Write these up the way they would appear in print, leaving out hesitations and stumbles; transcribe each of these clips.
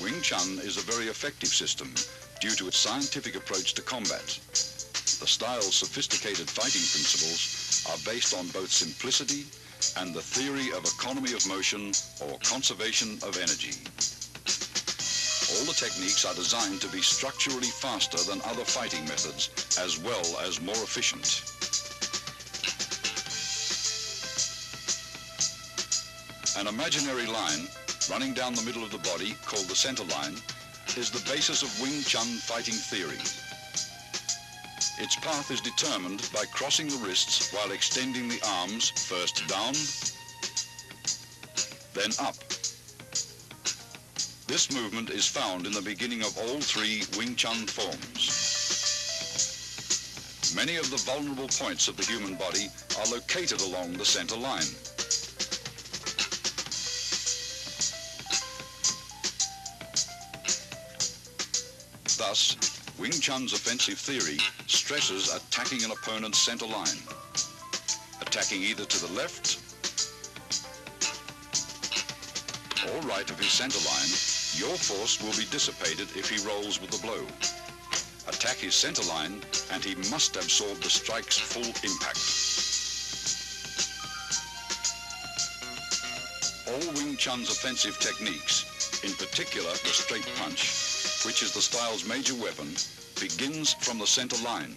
Wing Chun is a very effective system due to its scientific approach to combat. The style's sophisticated fighting principles are based on both simplicity and the theory of economy of motion or conservation of energy. All the techniques are designed to be structurally faster than other fighting methods, as well as more efficient. An imaginary line running down the middle of the body, called the center line, is the basis of Wing Chun fighting theory. Its path is determined by crossing the wrists while extending the arms first down, then up. This movement is found in the beginning of all three Wing Chun forms. Many of the vulnerable points of the human body are located along the center line. Thus, Wing Chun's offensive theory stresses attacking an opponent's center line. Attacking either to the left or right of his center line, your force will be dissipated if he rolls with the blow. Attack his center line and he must absorb the strike's full impact. All Wing Chun's offensive techniques, in particular the straight punch, which is the style's major weapon, begins from the center line.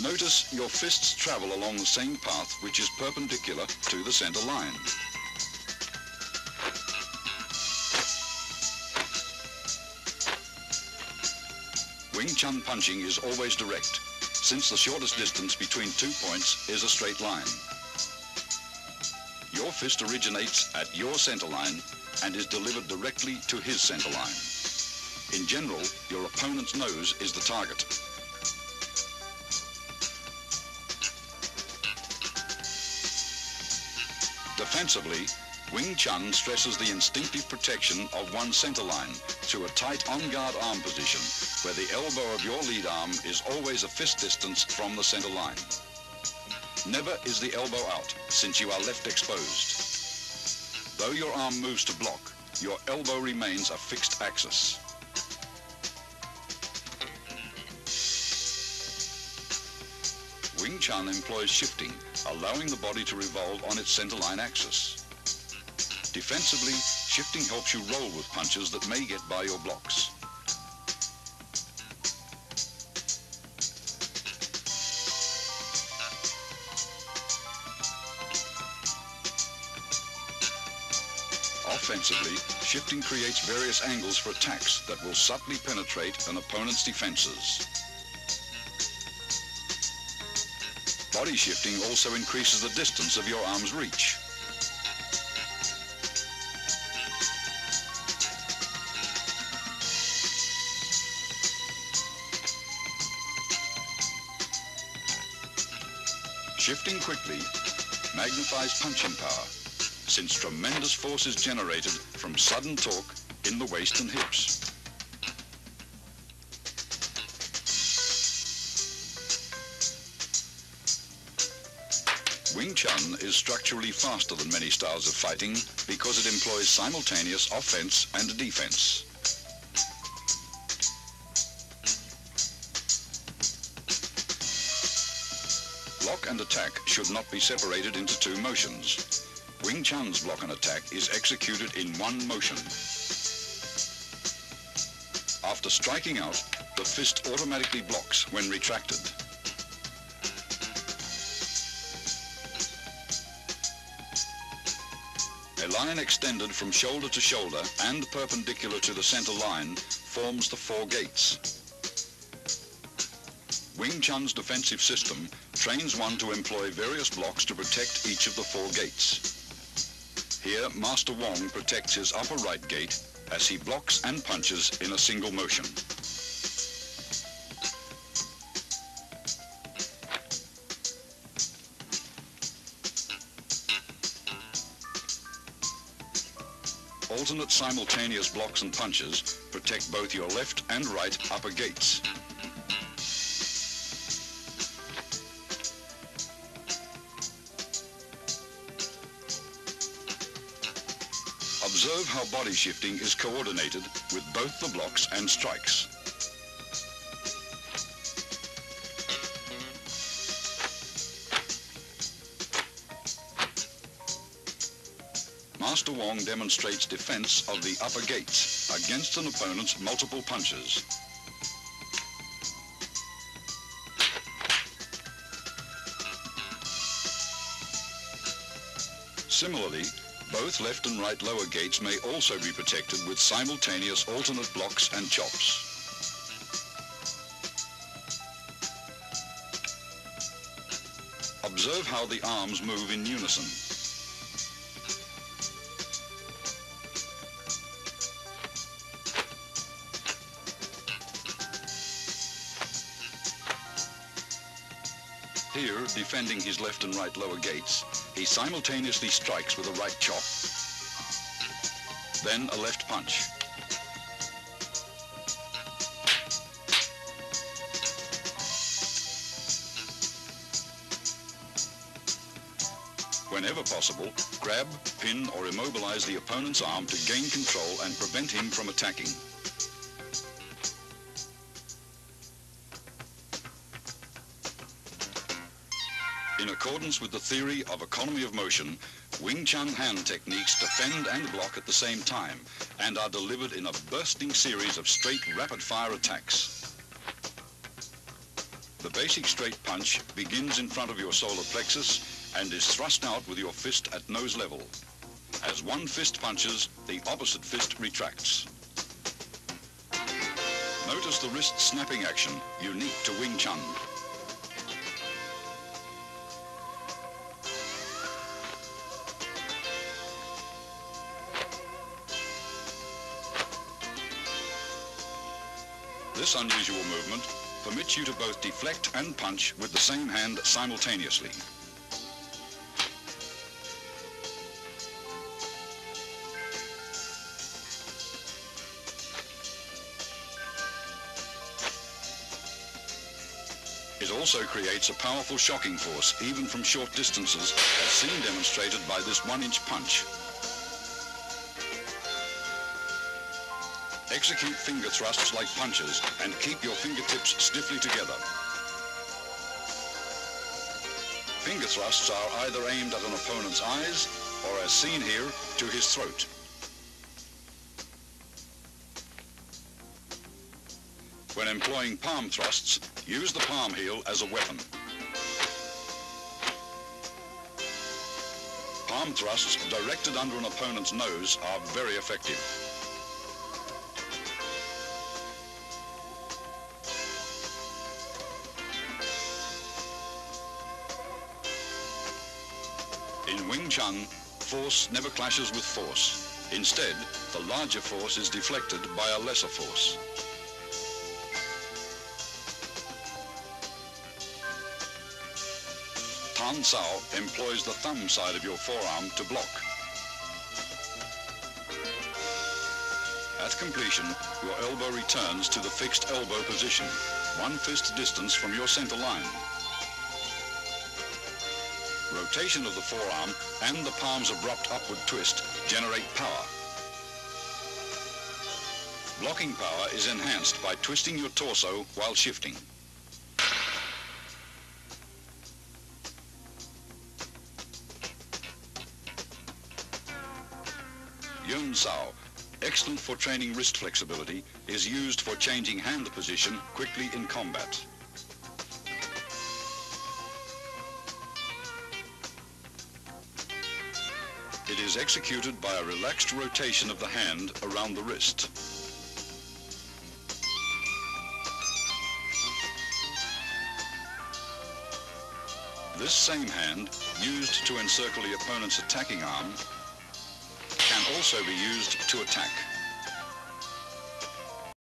Notice your fists travel along the same path which is perpendicular to the center line. Wing Chun punching is always direct, since the shortest distance between 2 points is a straight line. Your fist originates at your center line and is delivered directly to his center line. In general, your opponent's nose is the target. Defensively, Wing Chun stresses the instinctive protection of one's center line to a tight on-guard arm position where the elbow of your lead arm is always a fist distance from the center line. Never is the elbow out, since you are left exposed. Though your arm moves to block, your elbow remains a fixed axis. Wing Chun employs shifting, allowing the body to revolve on its center line axis. Defensively, shifting helps you roll with punches that may get by your blocks. Offensively, shifting creates various angles for attacks that will subtly penetrate an opponent's defenses. Body shifting also increases the distance of your arm's reach. Shifting quickly magnifies punching power, since tremendous force is generated from sudden torque in the waist and hips. Wing Chun is structurally faster than many styles of fighting because it employs simultaneous offense and defense. Block and attack should not be separated into two motions. Wing Chun's block and attack is executed in one motion. After striking out, the fist automatically blocks when retracted. A line extended from shoulder to shoulder and perpendicular to the center line forms the four gates. Wing Chun's defensive system trains one to employ various blocks to protect each of the four gates. Here, Master Wong protects his upper right gate as he blocks and punches in a single motion. Alternate simultaneous blocks and punches protect both your left and right upper gates. Observe how body shifting is coordinated with both the blocks and strikes. Master Wong demonstrates defense of the upper gates against an opponent's multiple punches. Similarly, both left and right lower gates may also be protected with simultaneous alternate blocks and chops. Observe how the arms move in unison. Here, defending his left and right lower gates, he simultaneously strikes with a right chop, then a left punch. Whenever possible, grab, pin or immobilize the opponent's arm to gain control and prevent him from attacking. In accordance with the theory of economy of motion, Wing Chun hand techniques defend and block at the same time and are delivered in a bursting series of straight rapid-fire attacks. The basic straight punch begins in front of your solar plexus and is thrust out with your fist at nose level. As one fist punches, the opposite fist retracts. Notice the wrist snapping action, unique to Wing Chun. This unusual movement permits you to both deflect and punch with the same hand simultaneously. It also creates a powerful shocking force, even from short distances, as seen demonstrated by this 1-inch punch. Execute finger thrusts like punches and keep your fingertips stiffly together. Finger thrusts are either aimed at an opponent's eyes or, as seen here, to his throat. When employing palm thrusts, use the palm heel as a weapon. Palm thrusts directed under an opponent's nose are very effective. In Wing Chun, force never clashes with force. Instead, the larger force is deflected by a lesser force. Tan Sao employs the thumb side of your forearm to block. At completion, your elbow returns to the fixed elbow position, 1 fist distance from your center line. Rotation of the forearm and the palm's abrupt upward twist generate power. Blocking power is enhanced by twisting your torso while shifting. Yun Sao, excellent for training wrist flexibility, is used for changing hand position quickly in combat. It is executed by a relaxed rotation of the hand around the wrist. This same hand, used to encircle the opponent's attacking arm, can also be used to attack.